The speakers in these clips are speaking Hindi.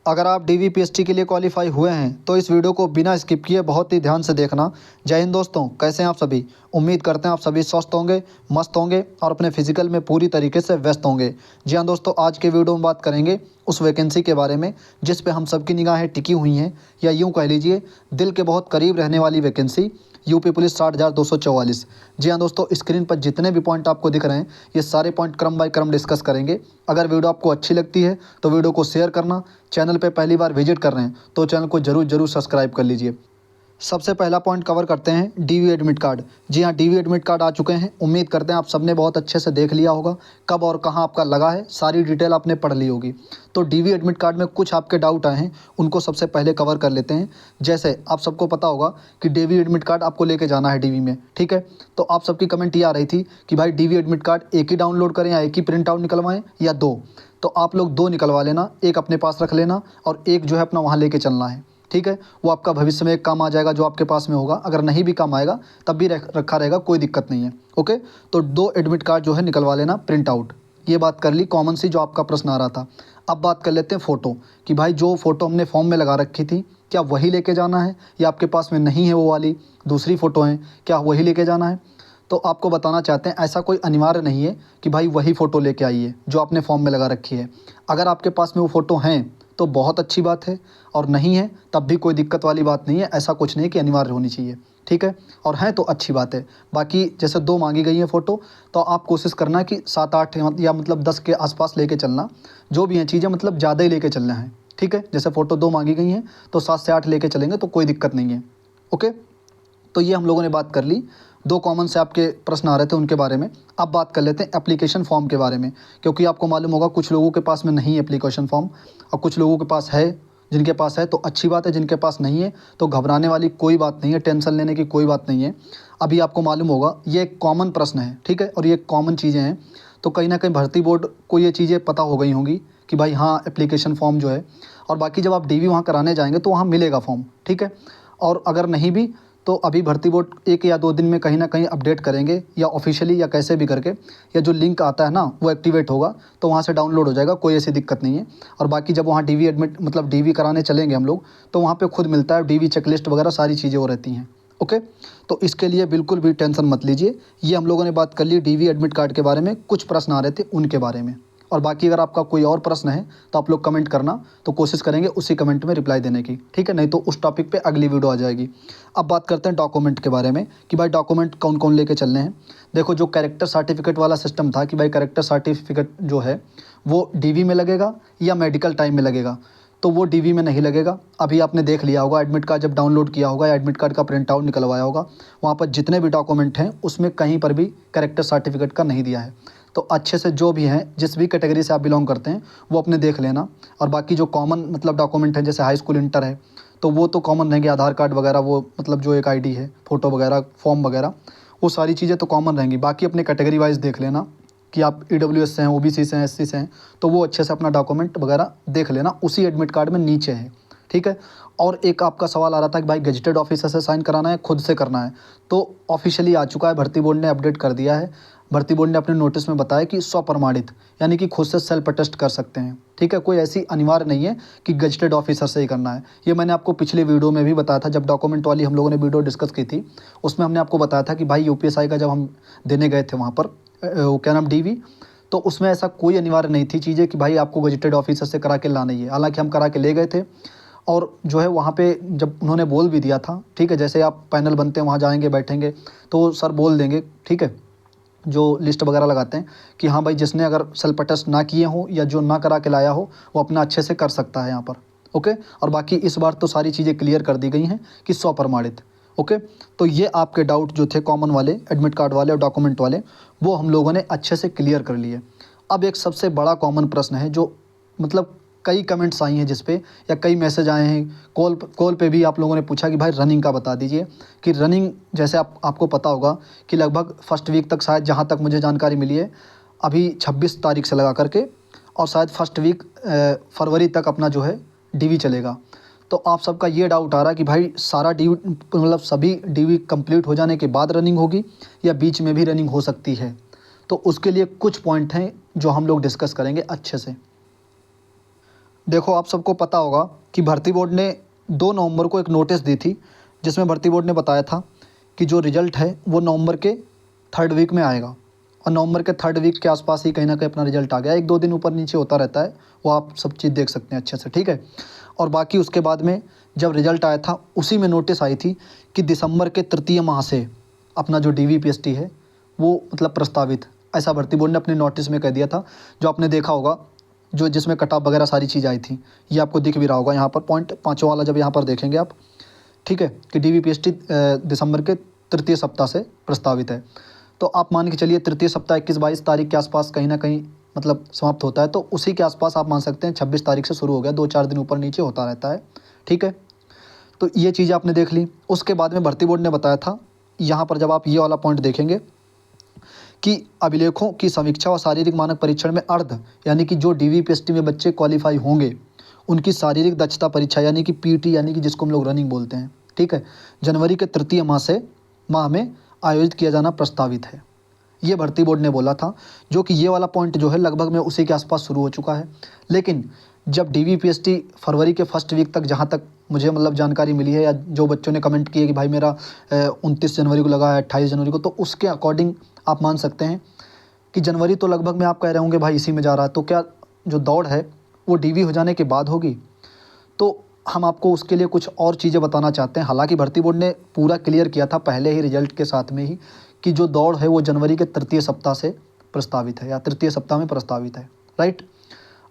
अगर आप डीवीपीएससी के लिए क्वालिफाई हुए हैं तो इस वीडियो को बिना स्किप किए बहुत ही ध्यान से देखना। जय हिंद दोस्तों, कैसे हैं आप सभी। उम्मीद करते हैं आप सभी स्वस्थ होंगे, मस्त होंगे और अपने फिजिकल में पूरी तरीके से व्यस्त होंगे। जी हाँ दोस्तों, आज के वीडियो में बात करेंगे उस वैकेंसी के बारे में जिस पे हम सबकी निगाहें टिकी हुई हैं, या यूँ कह लीजिए दिल के बहुत करीब रहने वाली वैकेंसी, यूपी पुलिस 60,244। जी हाँ दोस्तों, स्क्रीन पर जितने भी पॉइंट आपको दिख रहे हैं ये सारे पॉइंट क्रम बाय क्रम डिस्कस करेंगे। अगर वीडियो आपको अच्छी लगती है तो वीडियो को शेयर करना। चैनल पे पहली बार विजिट कर रहे हैं तो चैनल को जरूर सब्सक्राइब कर लीजिए। सबसे पहला पॉइंट कवर करते हैं डीवी एडमिट कार्ड। जी हाँ, डीवी एडमिट कार्ड आ चुके हैं। उम्मीद करते हैं आप सबने बहुत अच्छे से देख लिया होगा कब और कहाँ आपका लगा है, सारी डिटेल आपने पढ़ ली होगी। तो डीवी एडमिट कार्ड में कुछ आपके डाउट आए हैं, उनको सबसे पहले कवर कर लेते हैं। जैसे आप सबको पता होगा कि डीवी एडमिट कार्ड आपको लेके जाना है डीवी में, ठीक है। तो आप सबकी कमेंट ये आ रही थी कि भाई डीवी एडमिट कार्ड एक ही डाउनलोड करें या एक ही प्रिंट आउट निकलवाएं या दो। तो आप लोग दो निकलवा लेना, एक अपने पास रख लेना और एक जो है अपना वहाँ लेके चलना है, ठीक है। वो आपका भविष्य में एक काम आ जाएगा जो आपके पास में होगा। अगर नहीं भी काम आएगा तब भी रखा रहेगा, कोई दिक्कत नहीं है, ओके। तो दो एडमिट कार्ड जो है निकलवा लेना प्रिंट आउट। ये बात कर ली कॉमन सी जो आपका प्रश्न आ रहा था। अब बात कर लेते हैं फ़ोटो कि भाई जो फ़ोटो हमने फॉर्म में लगा रखी थी क्या वही लेके जाना है, या आपके पास में नहीं है वो वाली दूसरी फ़ोटो है, क्या वही लेके जाना है। तो आपको बताना चाहते हैं ऐसा कोई अनिवार्य नहीं है कि भाई वही फ़ोटो लेके आइए जो आपने फॉर्म में लगा रखी है। अगर आपके पास में वो फ़ोटो हैं तो बहुत अच्छी बात है, और नहीं है तब भी कोई दिक्कत वाली बात नहीं है। ऐसा कुछ नहीं कि अनिवार्य होनी चाहिए, ठीक है। और हैं तो अच्छी बात है। बाकी जैसे दो मांगी गई है फ़ोटो, तो आप कोशिश करना कि 7-8 या मतलब 10 के आसपास लेके चलना। जो भी हैं चीज़ें मतलब ज़्यादा ही लेके चलना है, ठीक है। जैसे फ़ोटो दो मांगी गई हैं तो 7 से 8 लेके चलेंगे तो कोई दिक्कत नहीं है, ओके। तो ये हम लोगों ने बात कर ली। दो कॉमन से आपके प्रश्न आ रहे थे उनके बारे में। अब बात कर लेते हैं एप्लीकेशन फॉर्म के बारे में, क्योंकि आपको मालूम होगा कुछ लोगों के पास में नहीं है एप्लीकेशन फॉर्म और कुछ लोगों के पास है। जिनके पास है तो अच्छी बात है, जिनके पास नहीं है तो घबराने वाली कोई बात नहीं है, टेंशन लेने की कोई बात नहीं है। अभी आपको मालूम होगा ये एक कॉमन प्रश्न है, ठीक है, और ये कॉमन चीज़ें हैं। तो कहीं ना कहीं भर्ती बोर्ड को ये चीज़ें पता हो गई होंगी कि भाई हाँ एप्लीकेशन फॉर्म जो है, और बाकी जब आप डीवी वहाँ कराने जाएंगे तो वहाँ मिलेगा फॉर्म, ठीक है। और अगर नहीं भी तो अभी भर्ती बोर्ड 1 या 2 दिन में कहीं ना कहीं अपडेट करेंगे, या ऑफिशियली या कैसे भी करके, या जो लिंक आता है ना वो एक्टिवेट होगा तो वहाँ से डाउनलोड हो जाएगा, कोई ऐसी दिक्कत नहीं है। और बाकी जब वहाँ डीवी एडमिट मतलब डीवी कराने चलेंगे हम लोग तो वहाँ पे खुद मिलता है डीवी चेकलिस्ट वगैरह, सारी चीज़ें वो रहती हैं, ओके। तो इसके लिए बिल्कुल भी टेंशन मत लीजिए। ये हम लोगों ने बात कर ली डीवी एडमिट कार्ड के बारे में, कुछ प्रश्न आ रहे थे उनके बारे में। और बाकी अगर आपका कोई और प्रश्न है तो आप लोग कमेंट करना, तो कोशिश करेंगे उसी कमेंट में रिप्लाई देने की, ठीक है। नहीं तो उस टॉपिक पे अगली वीडियो आ जाएगी। अब बात करते हैं डॉक्यूमेंट के बारे में कि भाई डॉक्यूमेंट कौन कौन लेके चलने हैं। देखो, जो कैरेक्टर सर्टिफिकेट वाला सिस्टम था कि भाई कैरेक्टर सर्टिफिकेट जो है वो डीवी में लगेगा या मेडिकल टाइम में लगेगा, तो वो डीवी में नहीं लगेगा। अभी आपने देख लिया होगा एडमिट कार्ड जब डाउनलोड किया होगा या एडमिट कार्ड का प्रिंट आउट निकलवाया होगा, वहाँ पर जितने भी डॉक्यूमेंट हैं उसमें कहीं पर भी कैरेक्टर सर्टिफिकेट का नहीं दिया है। तो अच्छे से जो भी हैं, जिस भी कैटेगरी से आप बिलोंग करते हैं वो अपने देख लेना। और बाकी जो कॉमन मतलब डॉक्यूमेंट हैं जैसे हाई स्कूल इंटर है तो वो तो कॉमन रहेंगे, आधार कार्ड वगैरह, वो मतलब जो एक आईडी है, फ़ोटो वगैरह, फॉर्म वगैरह, वो सारी चीज़ें तो कॉमन रहेंगी। बाकी अपने कैटेगरी वाइज देख लेना कि आप ईडब्ल्यूएस से हैं, ओबीसी से हैं, एससी से हैं, तो वो अच्छे से अपना डॉक्यूमेंट वगैरह देख लेना, उसी एडमिट कार्ड में नीचे है, ठीक है। और एक आपका सवाल आ रहा था कि भाई गजेटेड ऑफिसर से साइन कराना है खुद से करना है, तो ऑफिशियली आ चुका है, भर्ती बोर्ड ने अपडेट कर दिया है। भर्ती बोर्ड ने अपने नोटिस में बताया कि स्वप्रमाणित यानी कि खुद से सेल्फ अटेस्ट कर सकते हैं, ठीक है। कोई ऐसी अनिवार्य नहीं है कि गजेटेड ऑफिसर से ही करना है। ये मैंने आपको पिछले वीडियो में भी बताया था, जब डॉक्यूमेंट वाली हम लोगों ने वीडियो डिस्कस की थी उसमें हमने आपको बताया था कि भाई यूपीएसआई का जब हम देने गए थे वहाँ पर वो क्या नाम डीवी, तो उसमें ऐसा कोई अनिवार्य नहीं थी चीज़ें कि भाई आपको गजेटेड ऑफिसर से करा के लाना ही है। हालांकि हम करा के ले गए थे, और जो है वहाँ पे जब उन्होंने बोल भी दिया था, ठीक है, जैसे आप पैनल बनते हैं वहाँ जाएंगे बैठेंगे तो सर बोल देंगे, ठीक है, जो लिस्ट वगैरह लगाते हैं कि हाँ भाई जिसने अगर सेल्फ अटेस्ट ना किए हो या जो ना करा के लाया हो वो अपना अच्छे से कर सकता है यहाँ पर, ओके। और बाकी इस बार तो सारी चीज़ें क्लियर कर दी गई हैं कि स्वप्रमाणित, ओके। तो ये आपके डाउट जो थे कॉमन वाले, एडमिट कार्ड वाले और डॉक्यूमेंट वाले, वो हम लोगों ने अच्छे से क्लियर कर लिए। अब एक सबसे बड़ा कॉमन प्रश्न है जो मतलब कई कमेंट्स आई हैं जिस पे, या कई मैसेज आए हैं, कॉल पे भी आप लोगों ने पूछा कि भाई रनिंग का बता दीजिए। कि रनिंग जैसे आपको पता होगा कि लगभग फर्स्ट वीक तक, शायद जहाँ तक मुझे जानकारी मिली है, अभी 26 तारीख से लगा करके, और शायद फर्स्ट वीक फरवरी तक अपना जो है डीवी चलेगा। तो आप सबका ये डाउट आ रहा है कि भाई सारा डीवी मतलब सभी डीवी कंप्लीट हो जाने के बाद रनिंग होगी या बीच में भी रनिंग हो सकती है। तो उसके लिए कुछ पॉइंट हैं जो हम लोग डिस्कस करेंगे अच्छे से। देखो आप सबको पता होगा कि भर्ती बोर्ड ने 2 नवंबर को एक नोटिस दी थी, जिसमें भर्ती बोर्ड ने बताया था कि जो रिज़ल्ट है वो नवंबर के 3rd वीक में आएगा। और नवंबर के 3rd वीक के आसपास ही कहीं ना कहीं अपना रिजल्ट आ गया। 1-2 दिन ऊपर नीचे होता रहता है, वो आप सब चीज़ देख सकते हैं अच्छे से, ठीक है। और बाकी उसके बाद में जब रिज़ल्ट आया था उसी में नोटिस आई थी कि दिसंबर के तृतीय माह से अपना जो DVPST है वो मतलब प्रस्तावित, ऐसा भर्ती बोर्ड ने अपने नोटिस में कह दिया था। जो आपने देखा होगा, जो जिसमें कट ऑफ वगैरह सारी चीज़ आई थी, ये आपको दिख भी रहा होगा यहाँ पर पॉइंट 5वां वाला जब यहाँ पर देखेंगे आप, ठीक है, कि DVPST दिसंबर के तृतीय सप्ताह से प्रस्तावित है। तो आप मान के चलिए तृतीय सप्ताह 21-22 तारीख के आसपास कहीं ना कहीं मतलब समाप्त होता है, तो उसी के आसपास आप मान सकते हैं 26 तारीख से शुरू हो गया, 2-4 दिन ऊपर नीचे होता रहता है, ठीक है। तो ये चीज़ आपने देख ली। उसके बाद में भर्ती बोर्ड ने बताया था, यहाँ पर जब आप ये वाला पॉइंट देखेंगे कि अभिलेखों की समीक्षा और शारीरिक मानक परीक्षण में अर्ध, यानी कि जो DVPST में बच्चे क्वालिफाई होंगे उनकी शारीरिक दक्षता परीक्षा यानी कि PT, यानी कि जिसको हम लोग रनिंग बोलते हैं, ठीक है, जनवरी के तृतीय माह में आयोजित किया जाना प्रस्तावित है। ये भर्ती बोर्ड ने बोला था, जो कि ये वाला पॉइंट जो है लगभग में उसी के आसपास शुरू हो चुका है। लेकिन जब DVPST फरवरी के 1st वीक तक, जहाँ तक मुझे मतलब जानकारी मिली है, या जो बच्चों ने कमेंट किए कि भाई मेरा 29 जनवरी को लगा है, 28 जनवरी को, तो उसके अकॉर्डिंग आप मान सकते हैं कि जनवरी तो लगभग में आप कह रहे होंगे भाई इसी में जा रहा है, तो क्या जो दौड़ है वो DV हो जाने के बाद होगी? तो हम आपको उसके लिए कुछ और चीज़ें बताना चाहते हैं। हालांकि भर्ती बोर्ड ने पूरा क्लियर किया था पहले ही रिजल्ट के साथ में ही कि जो दौड़ है वो जनवरी के तृतीय सप्ताह से प्रस्तावित है, या तृतीय सप्ताह में प्रस्तावित है, राइट।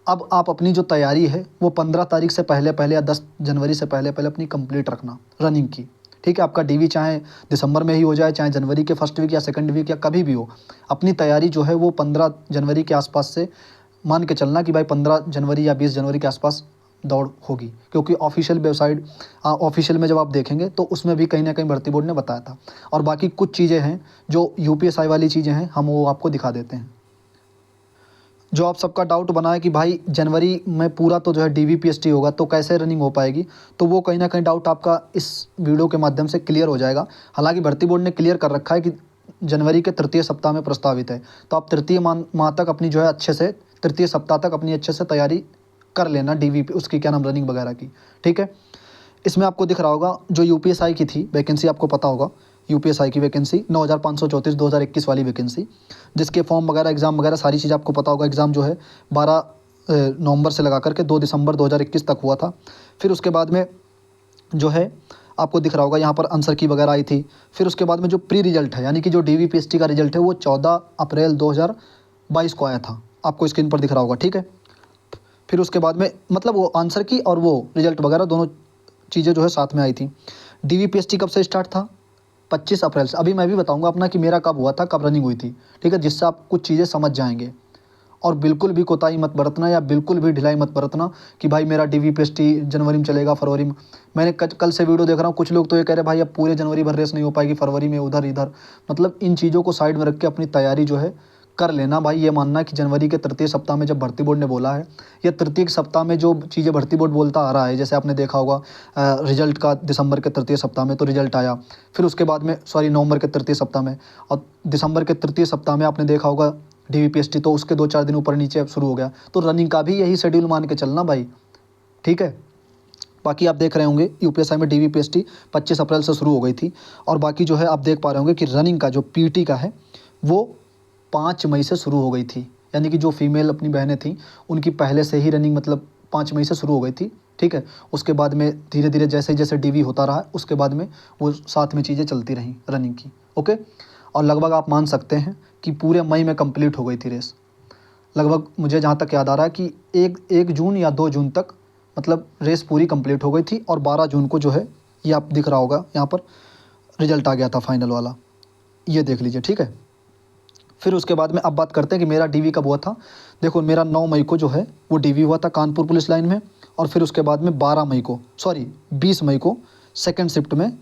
अब आप अपनी जो तैयारी है वो 15 तारीख से पहले पहले या 10 जनवरी से पहले पहले अपनी कंप्लीट रखना रनिंग की, ठीक है। आपका DV चाहे दिसंबर में ही हो जाए, चाहे जनवरी के 1st वीक या 2nd वीक या कभी भी हो, अपनी तैयारी जो है वो 15 जनवरी के आसपास से मान के चलना कि भाई 15 जनवरी या 20 जनवरी के आसपास दौड़ होगी। क्योंकि ऑफिशियल वेबसाइट, ऑफिशियल में जब आप देखेंगे तो उसमें भी कहीं ना कहीं भर्ती बोर्ड ने बताया था। और बाकी कुछ चीज़ें हैं जो UPSI वाली चीज़ें हैं, हम वो आपको दिखा देते हैं। जो आप सबका डाउट बना है कि भाई जनवरी में पूरा तो जो है DVPST होगा, तो कैसे रनिंग हो पाएगी, तो वो कहीं ना कहीं डाउट आपका इस वीडियो के माध्यम से क्लियर हो जाएगा। हालांकि भर्ती बोर्ड ने क्लियर कर रखा है कि जनवरी के तृतीय सप्ताह में प्रस्तावित है, तो आप तृतीय माह तक अपनी जो है अच्छे से, तृतीय सप्ताह तक अपनी अच्छे से तैयारी कर लेना DV उसकी क्या नाम रनिंग वगैरह की, ठीक है। इसमें आपको दिख रहा होगा जो UPSI की थी वैकेंसी, आपको पता होगा UPSI की वैकेंसी 9534 2021 वाली वैकेंसी, जिसके फॉर्म वगैरह, एग्ज़ाम वगैरह सारी चीज़ आपको पता होगा। एग्ज़ाम जो है 12 नवंबर से लगा करके 2 दिसंबर 2021 तक हुआ था। फिर उसके बाद में जो है आपको दिख रहा होगा यहाँ पर आंसर की वगैरह आई थी। फिर उसके बाद में जो प्री रिजल्ट है, यानी कि जो DVPST का रिजल्ट है, वो 14 अप्रैल 2022 को आया था, आपको स्क्रीन पर दिख रहा होगा, ठीक है। फिर उसके बाद में मतलब वो आंसर की और वो रिजल्ट वगैरह दोनों चीज़ें जो है साथ में आई थी। DVPST कब से स्टार्ट था? 25 अप्रैल से। अभी मैं भी बताऊंगा अपना कि मेरा कब हुआ था, कब रनिंग हुई थी, ठीक है, जिससे आप कुछ चीज़ें समझ जाएंगे। और बिल्कुल भी कोताही मत बरतना या बिल्कुल भी ढिलाई मत बरतना कि भाई मेरा DVPST जनवरी में चलेगा, फरवरी में। मैंने कल से वीडियो देख रहा हूँ, कुछ लोग तो ये कह रहे भाई अब पूरे जनवरी भर रेस नहीं हो पाएगी, फरवरी में उधर इधर। मतलब इन चीज़ों को साइड में रख के अपनी तैयारी जो है कर लेना भाई। ये मानना कि जनवरी के तृतीय सप्ताह में जब भर्ती बोर्ड ने बोला है, या तृतीय सप्ताह में जो चीज़ें भर्ती बोर्ड बोलता आ रहा है, जैसे आपने देखा होगा रिजल्ट का दिसंबर के तृतीय सप्ताह में तो रिजल्ट आया, फिर उसके बाद में नवंबर के तृतीय सप्ताह में, और दिसंबर के तृतीय सप्ताह में आपने देखा होगा DVPST, तो उसके 2-4 दिन ऊपर नीचे शुरू हो गया। तो रनिंग का भी यही शेड्यूल मान के चलना भाई, ठीक है। बाकी आप देख रहे होंगे UPSI में DVPST 25 अप्रैल से शुरू हो गई थी। और बाकी जो है आप देख पा रहे होंगे कि रनिंग का जो PT का है वो 5 मई से शुरू हो गई थी, यानी कि जो फीमेल अपनी बहनें थीं उनकी पहले से ही रनिंग मतलब 5 मई से शुरू हो गई थी, ठीक है। उसके बाद में धीरे धीरे जैसे जैसे DV होता रहा, उसके बाद में वो साथ में चीज़ें चलती रहीं रनिंग की, ओके। और लगभग आप मान सकते हैं कि पूरे मई में कंप्लीट हो गई थी रेस। लगभग मुझे जहाँ तक याद आ रहा है कि 1 जून या 2 जून तक मतलब रेस पूरी कंप्लीट हो गई थी, और 12 जून को जो है ये आप दिख रहा होगा यहाँ पर रिजल्ट आ गया था फाइनल वाला, ये देख लीजिए, ठीक है। फिर उसके बाद में अब बात करते हैं कि मेरा DV कब हुआ था। देखो मेरा 9 मई को जो है वो DV हुआ था कानपुर पुलिस लाइन में, और फिर उसके बाद में 20 मई को सेकंड शिफ्ट में,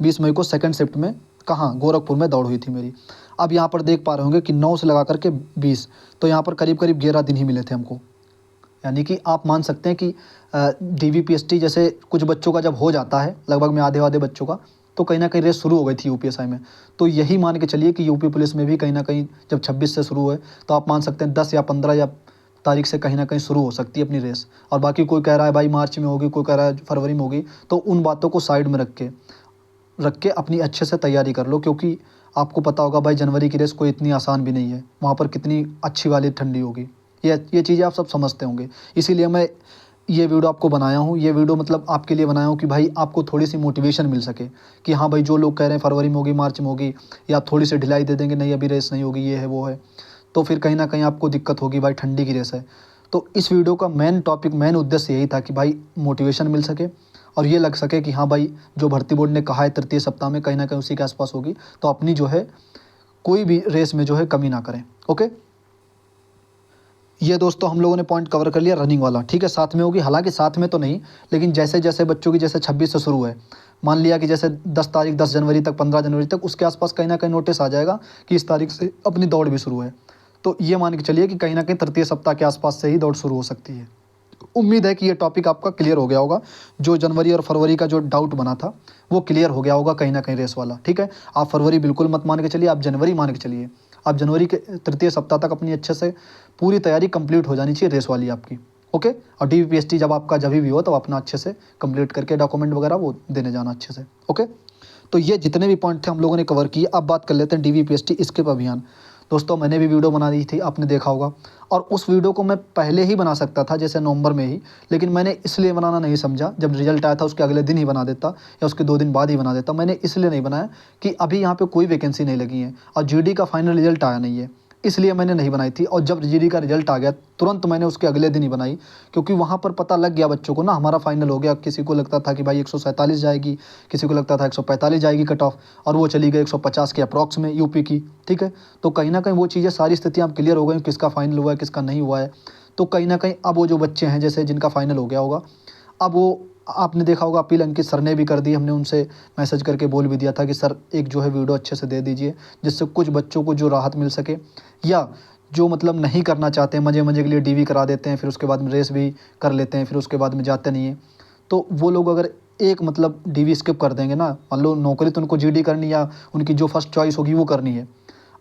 20 मई को सेकंड शिफ्ट में कहाँ, गोरखपुर में दौड़ हुई थी मेरी। अब यहाँ पर देख पा रहे होंगे कि 9 से लगा करके 20, तो यहाँ पर करीब करीब 11 दिन ही मिले थे हमको। यानी कि आप मान सकते हैं कि DVPST जैसे कुछ बच्चों का जब हो जाता है, लगभग में आधे बच्चों का, तो कहीं ना कहीं रेस शुरू हो गई थी UPSI में। तो यही मान के चलिए कि UP पुलिस में भी कहीं ना कहीं जब 26 से शुरू हुए, तो आप मान सकते हैं 10 या 15 या तारीख से कहीं ना कहीं शुरू हो सकती है अपनी रेस। और बाकी कोई कह रहा है भाई मार्च में होगी, कोई कह रहा है फरवरी में होगी, तो उन बातों को साइड में रख के अपनी अच्छे से तैयारी कर लो, क्योंकि आपको पता होगा भाई जनवरी की रेस कोई इतनी आसान भी नहीं है, वहाँ पर कितनी अच्छी वाली ठंडी होगी। ये चीज़ें आप सब समझते होंगे, इसीलिए मैं ये वीडियो आपको बनाया हूँ। ये वीडियो मतलब आपके लिए बनाया हूँ कि भाई आपको थोड़ी सी मोटिवेशन मिल सके कि हाँ भाई जो लोग कह रहे हैं फरवरी में होगी, मार्च में होगी, या आप थोड़ी सी ढिलाई दे देंगे, नहीं अभी रेस नहीं होगी, ये है वो है, तो फिर कहीं ना कहीं आपको दिक्कत होगी, भाई ठंडी की रेस है। तो इस वीडियो का मेन उद्देश्य यही था कि भाई मोटिवेशन मिल सके और ये लग सके कि हाँ भाई जो भर्ती बोर्ड ने कहा है तृतीय सप्ताह में कहीं ना कहीं उसी के आसपास होगी, तो अपनी जो है कोई भी रेस में जो है कमी ना करें। ओके, ये दोस्तों हम लोगों ने पॉइंट कवर कर लिया रनिंग वाला। ठीक है, साथ में होगी, हालांकि साथ में तो नहीं, लेकिन जैसे जैसे बच्चों की जैसे 26 से शुरू है, मान लिया कि जैसे 10 जनवरी तक 15 जनवरी तक उसके आसपास कहीं ना कहीं नोटिस आ जाएगा कि इस तारीख से अपनी दौड़ भी शुरू है, तो ये मान के चलिए कि कहीं ना कहीं तृतीय सप्ताह के आसपास से ही दौड़ शुरू हो सकती है। उम्मीद है कि ये टॉपिक आपका क्लियर हो गया होगा, जो जनवरी और फरवरी का जो डाउट बना था वो क्लियर हो गया होगा कहीं ना कहीं रेस वाला। ठीक है, आप फरवरी बिल्कुल मत मान के चलिए, आप जनवरी मान के चलिए। आप जनवरी के तृतीय सप्ताह तक अपनी अच्छे से पूरी तैयारी कंप्लीट हो जानी चाहिए रेस वाली आपकी। ओके, और DVPST जब आपका जब भी हो तो अपना अच्छे से कंप्लीट करके डॉक्यूमेंट वगैरह वो देने जाना अच्छे से। ओके, तो ये जितने भी पॉइंट थे हम लोगों ने कवर किए। अब बात कर लेते हैं DVPST स्किप अभियान। दोस्तों मैंने भी वीडियो बना दी थी, आपने देखा होगा, और उस वीडियो को मैं पहले ही बना सकता था जैसे नवंबर में ही, लेकिन मैंने इसलिए बनाना नहीं समझा, जब रिजल्ट आया था उसके अगले दिन ही बना देता या उसके 2 दिन बाद ही बना देता। मैंने इसलिए नहीं बनाया कि अभी यहाँ पे कोई वैकेंसी नहीं लगी है और GD का फाइनल रिजल्ट आया नहीं है, इसलिए मैंने नहीं बनाई थी। और जब GD का रिजल्ट आ गया तुरंत मैंने उसके अगले दिन ही बनाई, क्योंकि वहाँ पर पता लग गया बच्चों को ना हमारा फाइनल हो गया। किसी को लगता था कि भाई 147 जाएगी, किसी को लगता था 145 जाएगी कट ऑफ, और वो चली गई 150 के अप्रॉक्स में यूपी की। ठीक है, तो कहीं ना कहीं वो चीज़ें सारी स्थितियाँ अब क्लियर हो गई, किसका फाइनल हुआ है किसका नहीं हुआ है। तो कहीं ना कहीं अब वो जो बच्चे हैं जैसे जिनका फाइनल हो गया होगा, अब वो आपने देखा होगा अपील अंकित सर ने भी कर दी, हमने उनसे मैसेज करके बोल भी दिया था कि सर एक जो है वीडियो अच्छे से दे दीजिए, जिससे कुछ बच्चों को जो राहत मिल सके, या जो मतलब नहीं करना चाहते हैं, मज़े मज़े के लिए DV करा देते हैं, फिर उसके बाद में रेस भी कर लेते हैं, फिर उसके बाद में जाते नहीं हैं, तो वो लोग अगर एक मतलब DV स्किप कर देंगे ना, मान लो नौकरी तो उनको GD करनी या उनकी जो फर्स्ट चॉइस होगी वो करनी है,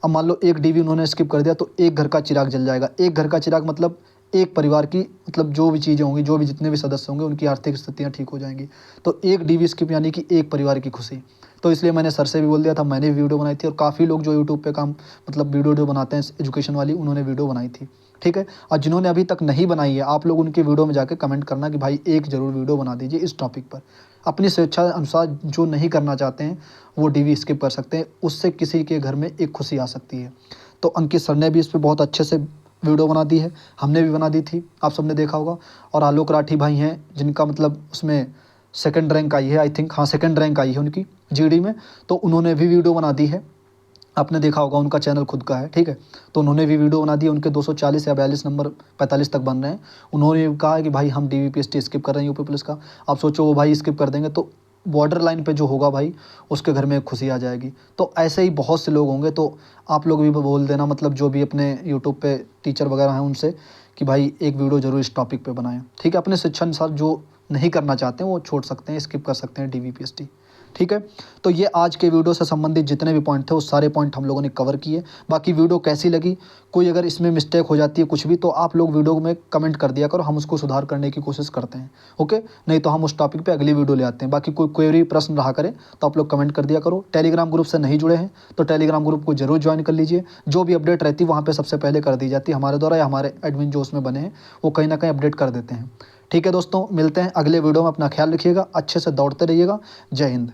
अब मान लो एक DV उन्होंने स्किप कर दिया तो एक घर का चिराग जल जाएगा। एक घर का चिराग मतलब एक परिवार की मतलब जो भी चीज़ें होंगी, जो भी जितने भी सदस्य होंगे उनकी आर्थिक स्थितियाँ ठीक हो जाएंगी। तो एक DV स्किप यानी कि एक परिवार की खुशी। तो इसलिए मैंने सर से भी बोल दिया था, मैंने भी वीडियो बनाई थी, और काफ़ी लोग जो यूट्यूब पे काम मतलब वीडियो बनाते हैं एजुकेशन वाली, उन्होंने वीडियो बनाई थी। ठीक है, और जिन्होंने अभी तक नहीं बनाई है आप लोग उनके वीडियो में जाकर कमेंट करना कि भाई एक ज़रूर वीडियो बना दीजिए इस टॉपिक पर। अपनी स्वेच्छा अनुसार जो नहीं करना चाहते हैं वो DV स्किप कर सकते हैं, उससे किसी के घर में एक खुशी आ सकती है। तो अंकित सर ने भी इस पर बहुत अच्छे से वीडियो बना दी है, हमने भी बना दी थी, आप सबने देखा होगा। और आलोक राठी भाई हैं जिनका मतलब उसमें सेकंड रैंक आई है, आई थिंक, हाँ सेकंड रैंक आई है उनकी GD में, तो उन्होंने भी वीडियो बना दी है, आपने देखा होगा, उनका चैनल खुद का है। ठीक है, तो उन्होंने भी वीडियो बना दी है, उनके 240 या 42 नंबर 45 तक बन रहे हैं। उन्होंने कहा है कि भाई हम DVPST स्किप कर रहे हैं यूपी पुलिस का। आप सोचो वो भाई स्किप कर देंगे तो बॉर्डर लाइन पे जो होगा भाई उसके घर में खुशी आ जाएगी। तो ऐसे ही बहुत से लोग होंगे, तो आप लोग भी बोल देना मतलब जो भी अपने यूट्यूब पे टीचर वगैरह हैं उनसे कि भाई एक वीडियो ज़रूर इस टॉपिक पे बनाएं। ठीक है, अपने शिक्षा अनुसार जो नहीं करना चाहते हैं वो छोड़ सकते हैं, स्किप कर सकते हैं DVPST। ठीक है, तो ये आज के वीडियो से संबंधित जितने भी पॉइंट थे वो सारे पॉइंट हम लोगों ने कवर किए। बाकी वीडियो कैसी लगी, कोई अगर इसमें मिस्टेक हो जाती है कुछ भी, तो आप लोग वीडियो में कमेंट कर दिया करो, हम उसको सुधार करने की कोशिश करते हैं। ओके, नहीं तो हम उस टॉपिक पे अगली वीडियो ले आते हैं। बाकी कोई क्वेरी प्रश्न रहा करे तो आप लोग कमेंट कर दिया करो। टेलीग्राम ग्रुप से नहीं जुड़े हैं तो टेलीग्राम ग्रुप को जरूर ज्वाइन कर लीजिए, जो भी अपडेट रहती है वहाँ पर सबसे पहले कर दी जाती है हमारे द्वारा, या हमारे एडमिन जो उसमें बने हैं वो कहीं ना कहीं अपडेट कर देते हैं। ठीक है दोस्तों, मिलते हैं अगले वीडियो में, अपना ख्याल रखिएगा, अच्छे से दौड़ते रहिएगा। जय हिंद।